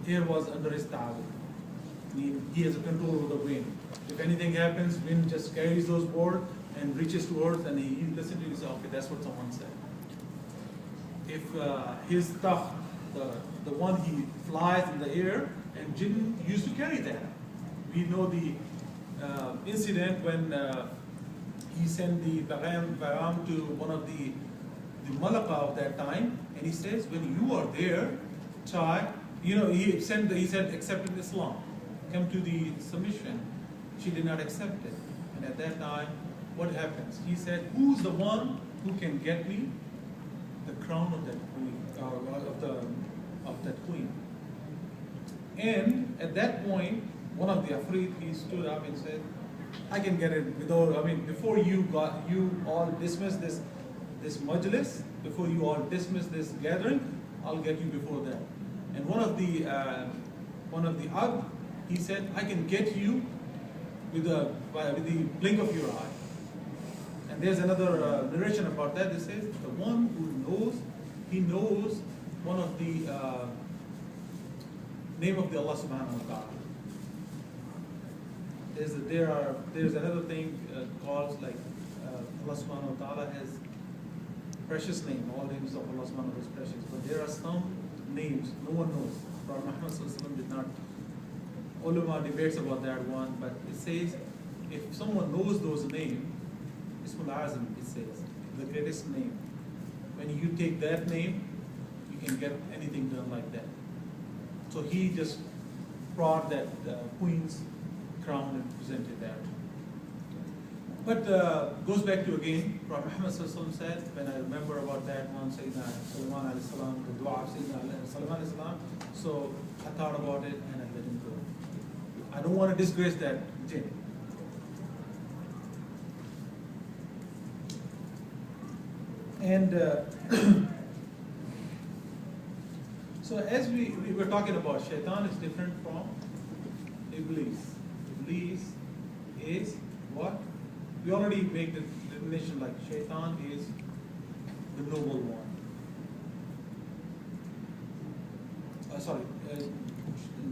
air was under his ta'awun. He has a control over the wind. If anything happens, wind just carries those boards and reaches to earth, and he listens to it and says, okay, that's what someone said. If his takh, the one he flies in the air, and jinn used to carry that. We know the incident when he sent the Baram to one of the Halaqa of that time, and he says, when you are there, try, he said, accepting Islam, come to the submission. She did not accept it. And at that time, what happens? He said, who's the one who can get me the crown of that queen, of that queen? And at that point, one of the Afrit, he stood up and said, I can get it without, before you all dismiss this majlis, before you all dismiss this gathering, I'll get you before that. And one of the Ab, he said, I can get you with the blink of your eye. And there's another narration about that. It says, the one who knows, he knows one of the name of the Allah subhanahu wa ta'ala. There's another thing called like Allah subhanahu wa ta'ala has precious name. All names of Allah subhanahu wa ta'ala is precious. But there are some names no one knows. Prophet Muhammad sallallahu alaihi wasallam did not. Ulama debates about that one, but it says if someone knows those names, Ismul Azam, it says, the greatest name. When you take that name, you can get anything done like that. So he just brought that queen's crown and presented that. But goes back to again, Prophet Muhammad said, when I remember about that one, Sayyidina Sulaiman alayhi salam, the dua of Sayyidina Sulaiman alayhi salam, so I thought about it and I let him go. I don't want to disgrace that jinn. And so as we were talking about, shaitan is different from Iblis. Iblis is what? We already make the definition like shaitan is the noble one.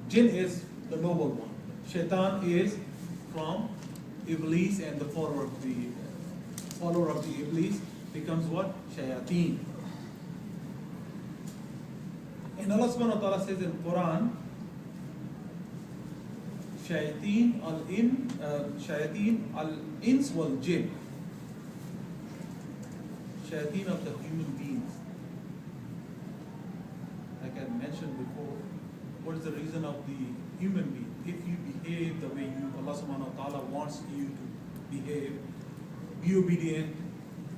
Jinn is the noble one. Shaitan is from Iblis, and the follower of the Iblis becomes what? Shayateen. And Allah subhanahu wa ta'ala says in Quran, Shayateen al-ins wal jinn. Shayateen of the human beings. Like I mentioned before, what is the reason of the human being? If you behave the way Allah subhanahu wa ta'ala wants you to behave, be obedient,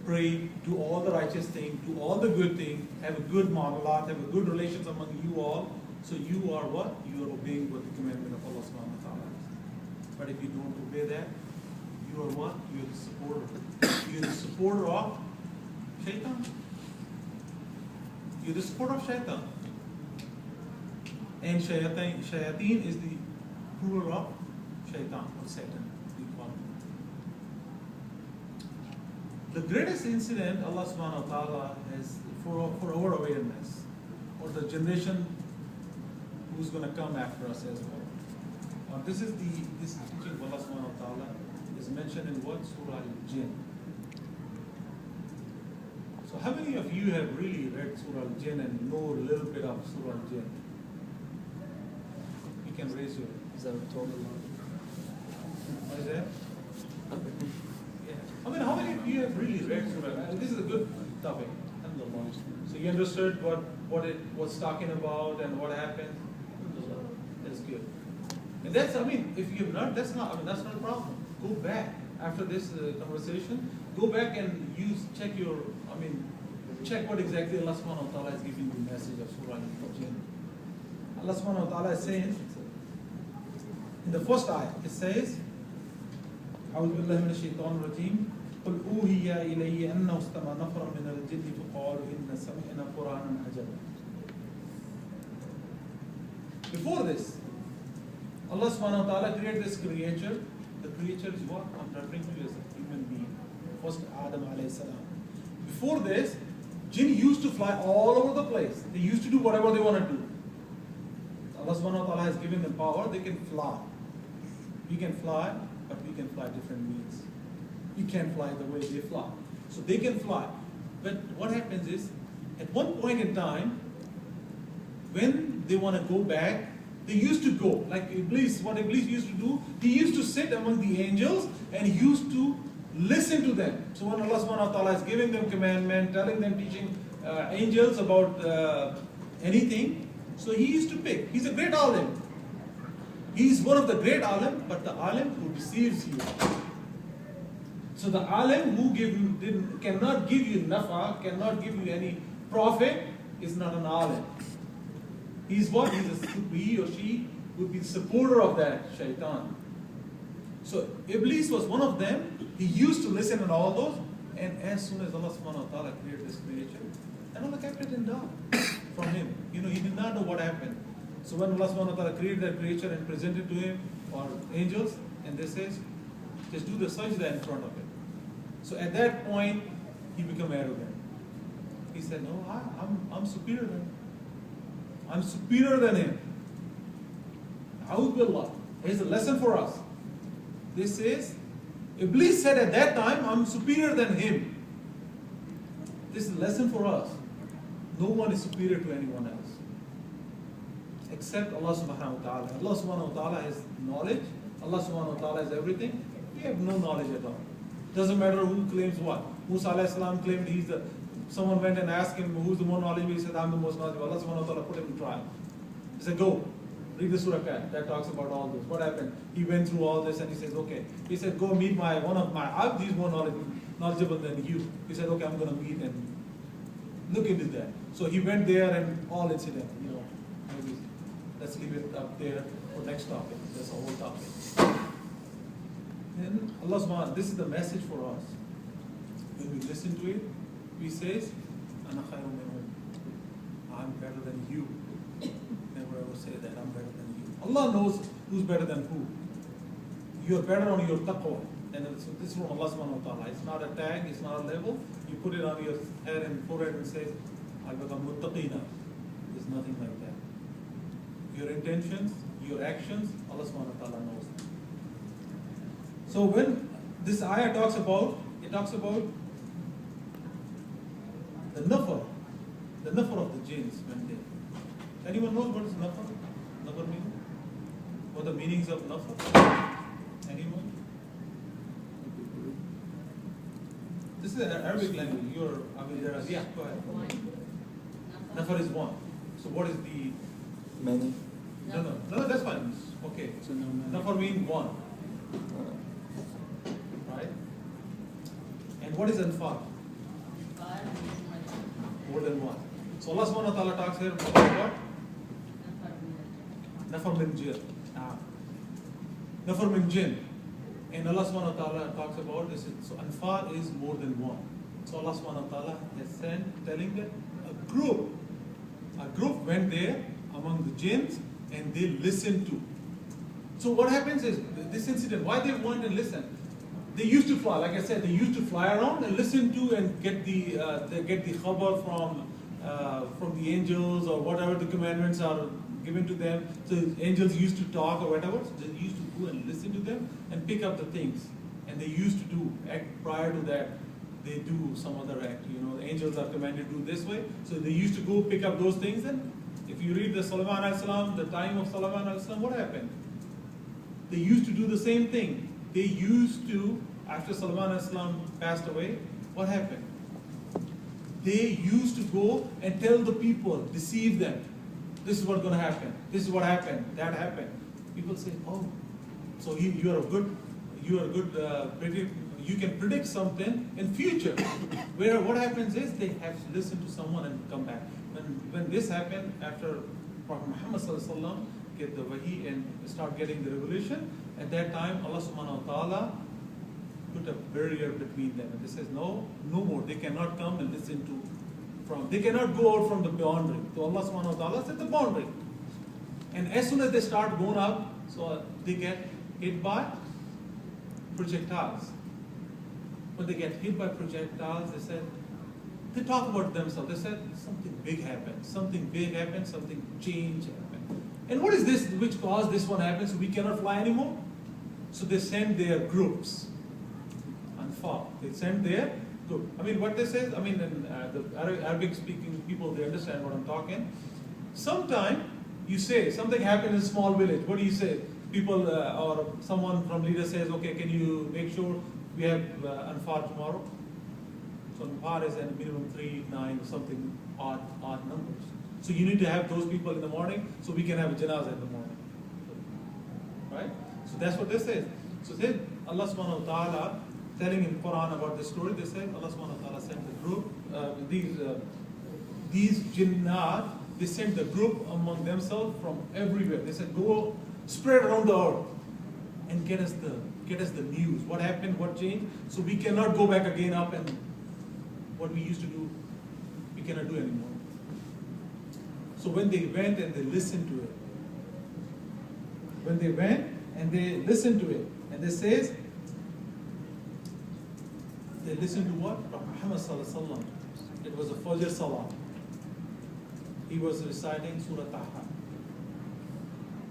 pray, do all the righteous things, do all the good things, have a good muamalat, have a good relations among you all, so you are what? You are obeying what the commandment of Allah subhanahu wa ta'ala is. But if you don't obey that, you are what? You are the supporter. You are the supporter of shaitan. You are the supporter of shaitan. And shayateen is the plural of shaitan or Satan. The greatest incident Allah subhanahu wa ta'ala has for our awareness, or the generation who's going to come after us as well. This teaching of Allah subhanahu wa ta'ala is mentioned in what? Surah Al-Jinn. So how many of you have really read Surah Al-Jinn and know a little bit of Surah Al-Jinn? You can raise your hand. Is that a total? What is that? How many of you have really read Surah? This is a good topic. So you understood what it was talking about and what happened. That's good. And that's, if you have not, that's not a problem. Go back after this conversation. Go back and check what exactly Allah subhanahu wa ta'ala is giving you the message of Surah Al-Jinn. Allah subhanahu wa ta'ala is saying in the first ayah, it says, أعوذ بالله من الشيطان الرجيم قل أوحي إلي أنه استمع نفر من الجن فقالوا إن سمعنا قرآنا عجبا. Before this, Allah subhanahu wa ta'ala created this creature. The creature is what? I'm referring to as a human being. First Adam alayhi salam. Before this, jinn used to fly all over the place. They used to do whatever they want to do. Allah subhanahu wa ta'ala has given them power, they can fly. We can fly, but we can fly different means. We can't fly the way they fly. So they can fly. But what happens is, at one point in time, when they want to go back, they used to go. Like Iblis, what Iblis used to do, he used to sit among the angels and he used to listen to them. So when Allah subhanahu wa ta'ala is giving them commandment, telling them, teaching angels about anything, so he used to pick. He's a great alim. He's one of the great alim, but the alim who deceives you. So the alim who cannot give you nafa, cannot give you any profit, is not an alim. He's what? He or she would be the supporter of that shaitan. So Iblis was one of them. He used to listen and all those, and as soon as Allah subhanahu wa ta'ala created this creation, and Allah kept it in dark from him. He did not know what happened. So when Allah subhanahu wa ta'ala created that creature and presented to him, or angels, and they says, just do the sajda in front of it. So at that point, he became arrogant. He said, no, I'm superior than him. I'm superior than him. A'udhu billah. Here's a lesson for us. This is, Iblis said at that time, I'm superior than him. This is a lesson for us. No one is superior to anyone else. Except Allah subhanahu wa ta'ala. Allah subhanahu wa ta'ala has knowledge. Allah subhanahu wa ta'ala has everything. We have no knowledge at all. Doesn't matter who claims what. Musa alayhi salam claimed someone went and asked him who's the more knowledgeable. He said, I'm the most knowledgeable. Allah subhanahu wa ta'ala put him in trial. He said, go, read the surah that talks about all this. What happened? He went through all this and he says, okay. He said, go meet one of my abd, he's more knowledgeable than you. He said, okay, I'm going to meet and look into that. So he went there and all incident, maybe let's leave it up there for next topic. That's a whole topic. And Allah subhanahu wa ta'ala, this is the message for us. When we listen to it, we say, Ana khayrun minhum. I'm better than you. Never ever say that, I'm better than you. Allah knows who's better than who. You're better on your taqwa. And so this is from Allah subhanahu wa ta'ala. It's not a tag, it's not a label. You put it on your head and forehead and say, I become muttaqina. There's nothing like that. Your intentions, your actions, Allah subhanahu wa ta'ala knows. So when this ayah talks about, it talks about the nafar of the jinns when they. Anyone knows what is nafar? Nafar meaning? What are the meanings of nafar? Anyone? This is an Arabic language. Yeah, go ahead. Nafar is one. So what is the? Many. No, that's fine. Okay. So no many. Nafar means one. Right? And what is anfar? More than one. So Allah subhanahu wa ta'ala talks here about what? Nafar min jinn. Nafar min jinn. And Allah subhanahu wa ta'ala talks about this. So anfar is more than one. So Allah subhanahu wa ta'ala has sent, telling that a group went there among the jinns and they listened to. So what happens is, this incident, why they went and listened? They used to fly, like I said, they used to fly around and listen to and get the khabar from the angels or whatever the commandments are given to them. So angels used to talk or whatever, so they used to go and listen to them and pick up the things. And they used to do, prior to that, they do some other act. The angels are commanded to do this way. So they used to go pick up those things. And if you read the Sulaiman alayhi salam, the time of Sulaiman alayhi salam, what happened? They used to do the same thing. They used to, after Sulaiman alayhi salam passed away, what happened? They used to go and tell the people, deceive them. This is what's going to happen. This is what happened. That happened. People say, oh, so you are a good you can predict something in future. Where what happens is they have to listen to someone and come back. When this happened after Prophet Muhammad sallallahu alaihi wasallam get the wahi and start getting the revelation, at that time Allah subhanahu wa ta'ala put a barrier between them. And they says, no more. They cannot come and listen to they cannot go out from the boundary. So Allah subhanahu wa ta'ala set the boundary. And as soon as they start going up, so they get hit by projectiles. When they get hit by projectiles, they talk about themselves. They said something big happened, something change happened. And what is this which caused this one happen? So we cannot fly anymore? So they send their groups. Anfar. They send their group. I mean, what this is, I mean, in the Arabic speaking people, they understand what I'm talking. Sometime you say, something happened in a small village. What do you say? People or someone from leader says, okay, can you make sure we have Anfar tomorrow? So Anfar is at minimum 3, 9, or something odd numbers. So you need to have those people in the morning so we can have a janazah in the morning. Right? So that's what this says. So then Allah subhanahu wa ta'ala telling in Quran about this story, they say Allah subhanahu wa ta'ala sent the group, these jinnat, they sent the group among themselves from everywhere. They said, go spread around the earth and get us the news. What happened, what changed? So we cannot go back again up and what we used to do, we cannot do anymore. So when they went and they listened to it, and they says, they listened to what? Prophet Muhammad sallallahu alaihi wasallam. It was a Fajr Salah. He was reciting Surah Taha.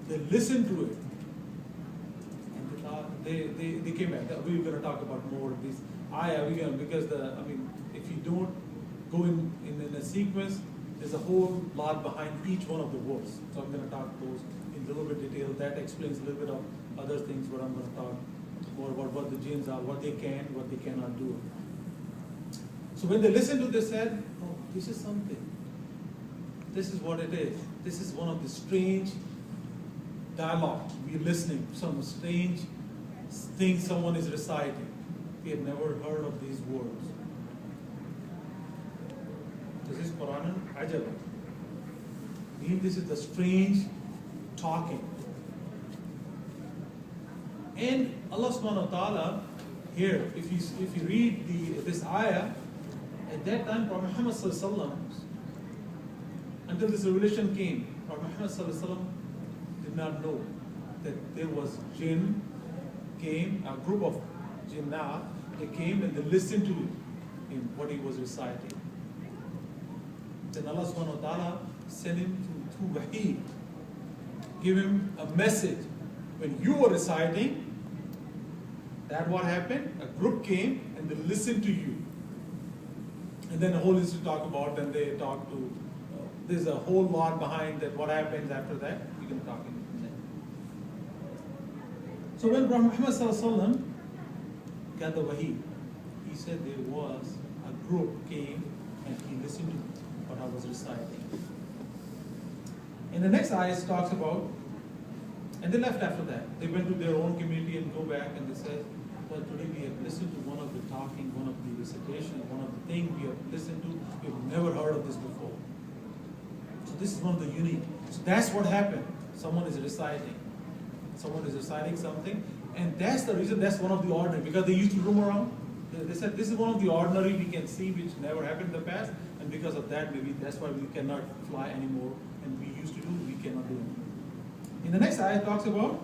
They listened to it, and they thought, they came back. We're going to talk about more of these ayah. Because if you don't go in a sequence, there's a whole lot behind each one of the words. So I'm going to talk those in a little bit detail. That explains a little bit of other things, what I'm going to talk more about what the jinns are, what they can, what they cannot do. So when they listened to this, they said, oh, this is something. This is what it is. This is one of the strange dialogue. We're listening to some strange things someone is reciting. We have never heard of these words. This is Quran Ajab. Meaning this is the strange talking. And Allah subhanahu wa ta'ala here, if you read this ayah, at that time Prophet Muhammad sallallahu alaihi wasallam, until this revelation came, Prophet Muhammad sallallahu alaihi wasallam did not know that there was jinn came, a group of jinnah, they came and they listened to him, what he was reciting. Then Allah subhanahu wa ta'ala sent him through wahi, give him a message. When you were reciting, that what happened? A group came and they listened to you. And then the whole is to talk about, and they talk to, there's a whole lot behind that, what happens after that, we can talk in that. So when Prophet Muhammad sallallahu alaihi wasallam got the wahi, he said there was a group came and he listened to what I was reciting. In the next ayah talks about, and they left after that. They went to their own community and go back and they said, well, today we have listened to one of the talking, one of the recitation, one of the things we have listened to. We've never heard of this before. So this is one of the unique. So that's what happened. Someone is reciting. Someone is reciting something. And that's the reason, that's one of the ordinary. Because they used to roam around. They said this is one of the ordinary we can see which never happened in the past. And because of that, maybe that's why we cannot fly anymore. And we used to do, we cannot do anymore. In the next ayah, it talks about